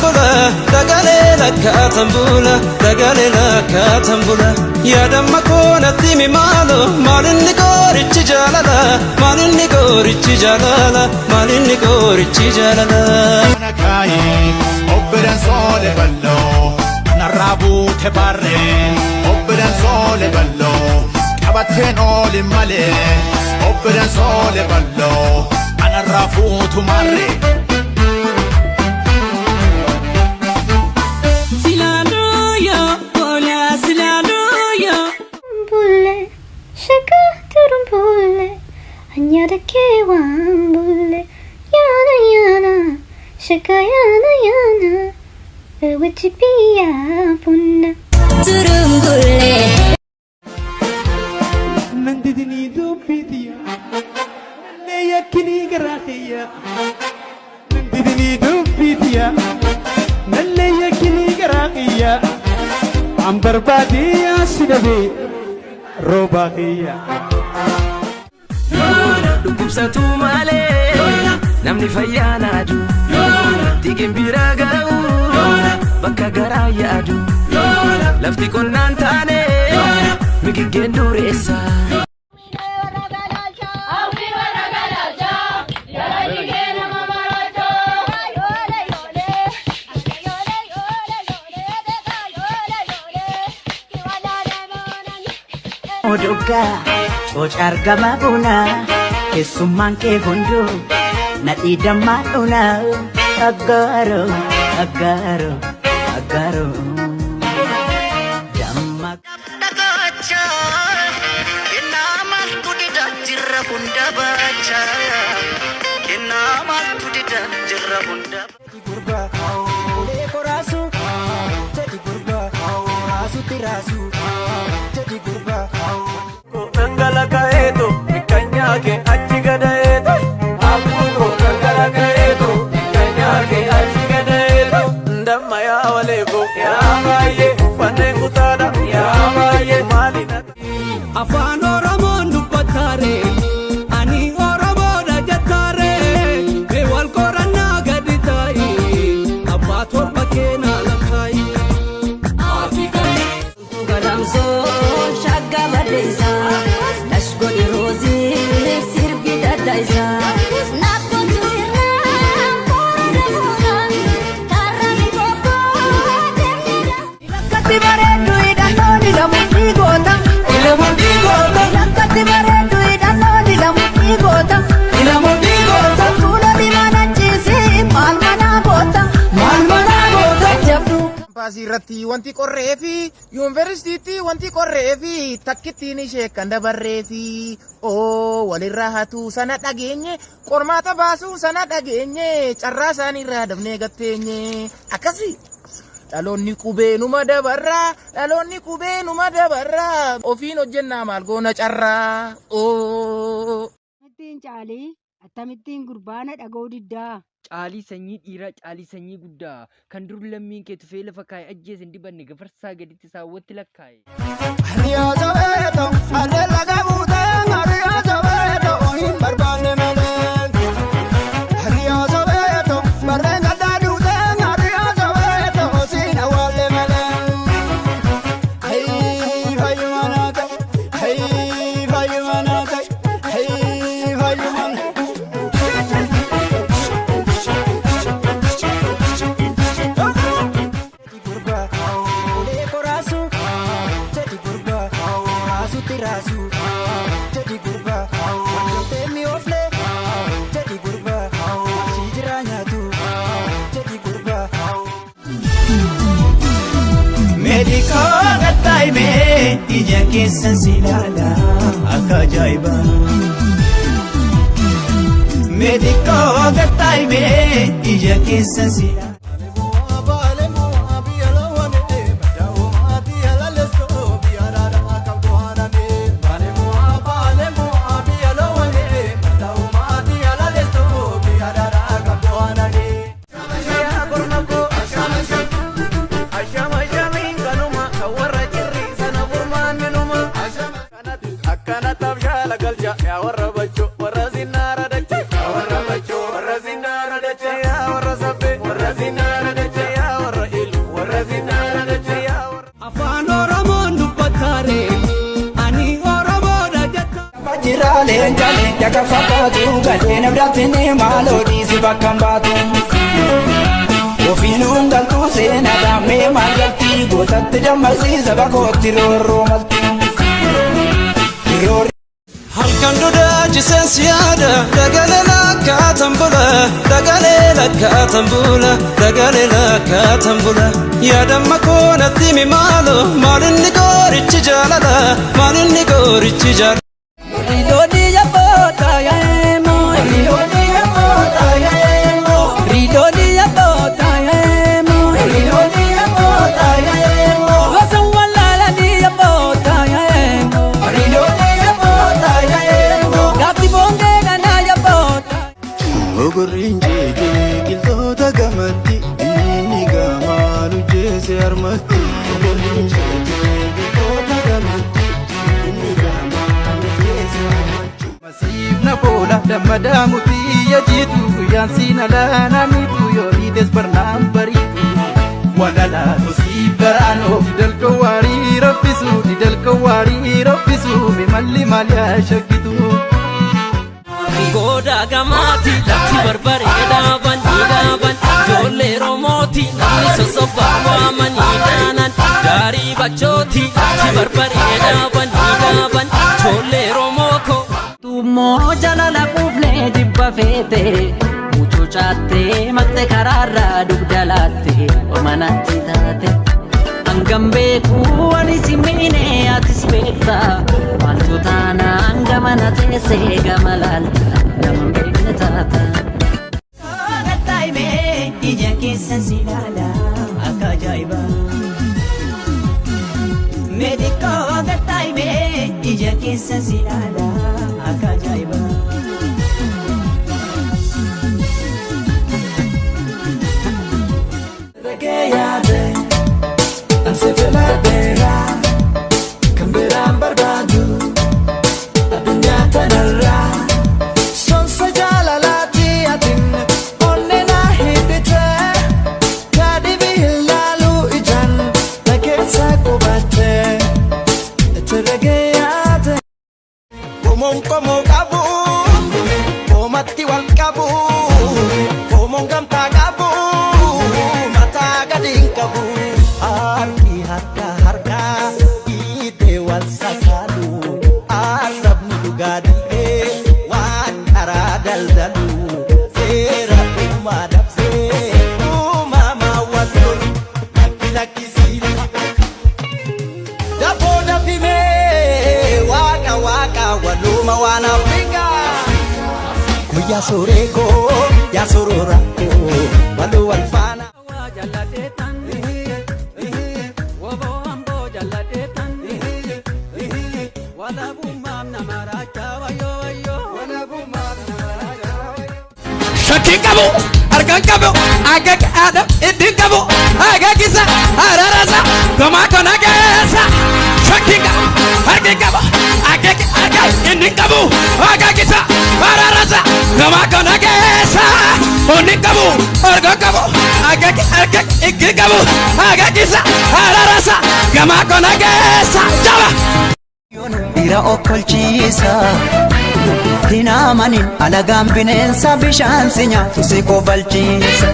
bula dagalena katambula dagalena katambula ya damma kona timi malo malinni gorichi jalala malinni gorichi jalala malinni gorichi jalala nakai obberan sole ballo narrabu te barre obberan sole ballo qabaten ole male obberan sole ballo anarrafu tu marre Anyada kewan bule yana yana shaka yana yana ewichi piya punna turum bule nandidini dubidiya ne yakini garahiya nandidini dubidiya ne yakini garahiya ambar badiya sidabi robahiya Dukubsatu male namni fayyanaadu Tigin bira ga'u bakka garaa yaadu Lafti qonnaan taane migiggeen dureessa Oduga Ochargama buna Kesumman ke hundu Nadi damaduna Agaro Agaro Agaro Dammak Dagacha Kenamal tudida jirra bunda baca Kenamal tudida jirra bunda Jadi gurba Eko rasu Jadi gurba Rasu tirasu Jadi gurba Nangala kaeto Ikanya ke achi gadaeto Aku nangala kaeto Ikanya ke achi gadaeto Ndamma ya waleko Ya maye Fane kutada Ya maye Malina Afaan Oromoon dubbatare Ani Oromoo dajatare Beewal qorannaa gadi ta'i Abbaa torba keenaa lakka'i Galamsoo shagga badeessa Lashgodi roozii sirbi daddaisa Nakkotu irraa koora dafuudhaan karrami bobboo deemnidha. Lakkatti bareeddu hidhannoo digamu ni goota Ilamu ni goota Lakkatti bareeddu hidhannoo digamu ni goota Ilamu ni goota Fuula bimaan ajjeesi maal manaa goota Maal manaa goota Jabdu Kampasirratti wanti qorreefi yuunivarsiitii wanti qorreefi takkittiin ishee kan dabarreefi walirraa hatu sana dhageenye qormaata baasuu sana dhageenye carraa isaaniirraa dabnee gatteenye akkasi dhaloonni qubeenuma dabarraa dhaloonni qubeenuma dabarraa ofiin hojjennaa maal goona carraa Mittiin caalii akkamittiin gurbaana dhaga'uu diddaa. Caalii sanyii dhiiraa caalii sanyii guddaa kan dur lammiin kee tufee lafa kaa'e ajjeesan dibanne gafarsaa gaditti saawwatti lakkaa'e. Hariyaa jabeeto harree laga buuteen hariyaa jabeeto hin barbaanne malee. Hariyaa jabeeto barreen gaddaa duuteen hariyaa jabeeto siin awwaalle malee. Hayii fayyumanaa ta'e hayii fayyumanaa ta'e hayii fayyumanaa. Tirasu, jadi gurba, temi ofle, jadi gurba, sijiranya tu, jadi gurba. Mediko gatai me ija kesan silala akajaiba Mediko gatai me ija kesan silala Warra zinara dacha, warra sabbe, warra zinara dacha. akka fakkaatu gadheen abdaatini maaloo dhiisi bakka hin baatu. Ofiinuun galtuu seenaa dhaabnee maal galtii gootatti dammaqsiisa bakootti roorroo malti. Halkan dudaachisen siyaada dagalee lakkaatan bula dagalee lakkaatan bula dagalee lakkaatan bula yaadamma koonatti mi maalo maalinni goorichi jaalala maalinni goorichi jaalala. Rilooni yabboota yaemo rilooni yabboota yaemo rilooni yabboota yaemo rilooni yabboota yaemo wasan walaala ni yabboota yaemo rilooni yabboota yaemo gaafti boongee gana yabboota. Ogorriin jeejee qiltoota gamatti inni gamaalu jeese harmatti. Ogorriin jeejee qiltoota gamatti inni gamaalu jeese harmatti. Masiif na boola dammadaa mutii yajiitu yaansi na laananiitu yoo dhiides barnaan bariitu. Walalaa tosii baraanoo didalka waarii raffisu didalka waarii raffisu mimalli maal yaa shakkitu. Goda gamati lafti barbareedaaban niidaaban ijoollee romooti namni sosobaa waamanii daanan gaarii bachooti lafti barbareedaaban niidaaban ijoollee romooko. Tummoo jalala quuflee jibba feete mucuu caattee maqxe karaarraa dugda laatte omanatti taate. Hangam beekuu ani si miine atis beekta maaltu taanaan gama na teessee gama laalta nama beekne taata. Gattaa'imee ija keessa si ilaala akka ajaa'iba. Meedikoo gattaa'imee ija keessa si ilaala akka ajaa'iba. Anse veladera, camberaan barbaadu, addunyaa tanarra. Sonsa jaalalaati atin onnena hidhite, kaadhibi ilaalu ijaan na keessa qubatte, itti rageeyyaate. Komoon komoo qabu, koomatti wal qabu, koomoon gamtaa qabu, mataa gadi hin qabu. Harki harka harka ide wal sakalu arabni dhugaa dhiqee waan karaa daldalu seera uumaa dabsee uumamaa wal lolu lakki lakkisiiru dafoo dafimee waaqa waaqa waluma waan afrikaa guyyaa sooreekoo yaa sorooraakoo waluu wal faana. Shakin kabu, argan kabu, agak adam idin kabu, agak kisa, ararasa, kama kona kesa. Shakin kabu, argan kabu, agak idin kabu, agak kisa, ararasa, kama kona kesa. Idin kabu, argan kabu, agak idin kabu, agak kisa, ararasa, kama kona kesa. Jaba. Bira okkolchiisa hinaamanin alagaan bineensa bishaan si nyaatu si kobalchiisa.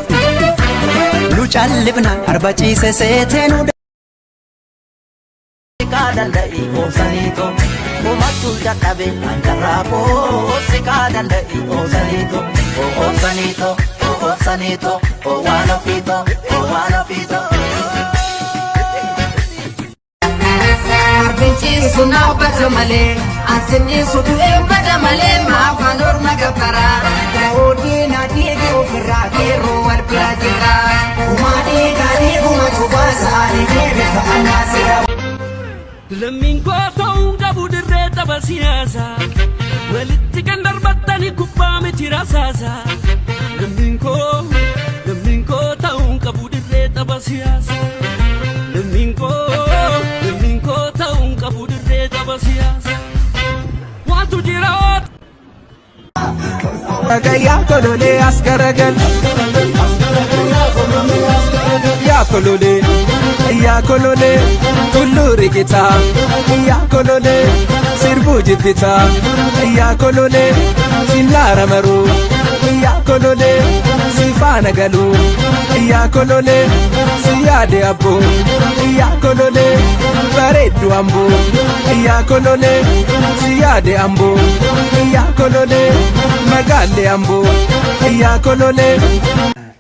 Lucallifna arbaciise seeteenu kaa danda'e oobsaniito uummattuu dadhabe hanqarraafoo si kaa danda'e oobsaniito oobsaniito oobsaniito waan ofiito waan ofiito. Binchinsu naabbata malee asinnisu du'eeffata malee maafaan orma gabbaraa. Daawudii naadhiigi ofirraa keerroo wal bira jira. Umaadhii gaarii guma cubaasaa eegeera ta'anaa sira. Lammiin koo ta'uun qabu dirree tapha siyaasaa walitti kan darbattanii kubbaa miti rasaasaa. Lammiin koo ta'uun qabu dirree tapha siyaasaa. Lammiin koo ta'uun qabu dirree tapha siyaasaa. Waantu jira Yaa kololee as garagal yaa kololee yaa kolole tulluu riqitaa yaa kolole sirbuu jibbitaa yaa kolole sinnaara maruu yaa kolole si faana galuu yaa kolole si yaade abboo yaa kolole bareeddu amboo yaa kolole si yaade amboo yaa kolole magaalle amboo yaa kolole.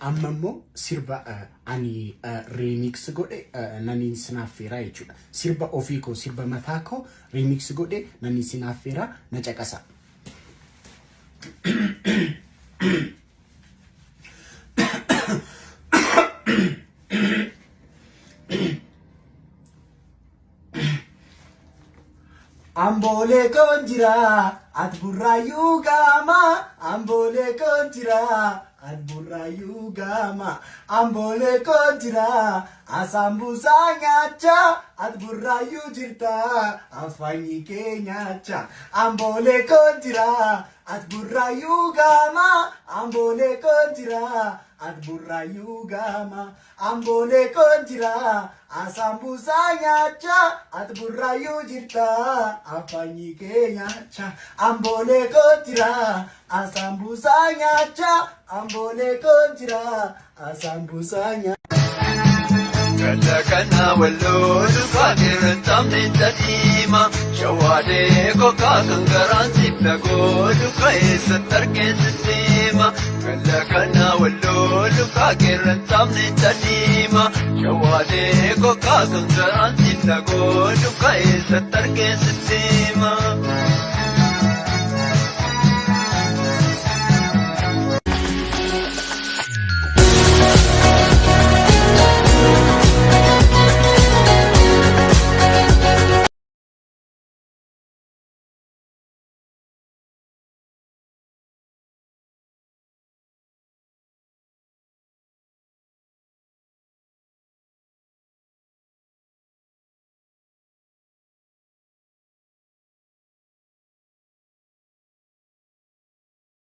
Amammo sirba ani remix godhe nani sinaffeera jechuudha. Sirba ofii koo sirba mataa koo remix godhe nani sinaffeera na caqasa. Ambole konjira at burrayu gama ambole konjira at burrayu gama ambole konjira asambusa nyacha at burrayu jirta afanyi ke nyacha ambole konjira at burrayu gama ambole konjira at burrayu gama ambole konjira asambusa nyacha at burrayu jirta afanyi ke nyacha ambole konjira asambusa nyacha ambole konjira asambusa nyacha. Kana wallo dufatir tamni tadima shawade ko ka kangaran sibla go dukai satar ke sistema kana wallo dufatir tamni tadima shawade ko ka kangaran sibla go dukai satar ke sistema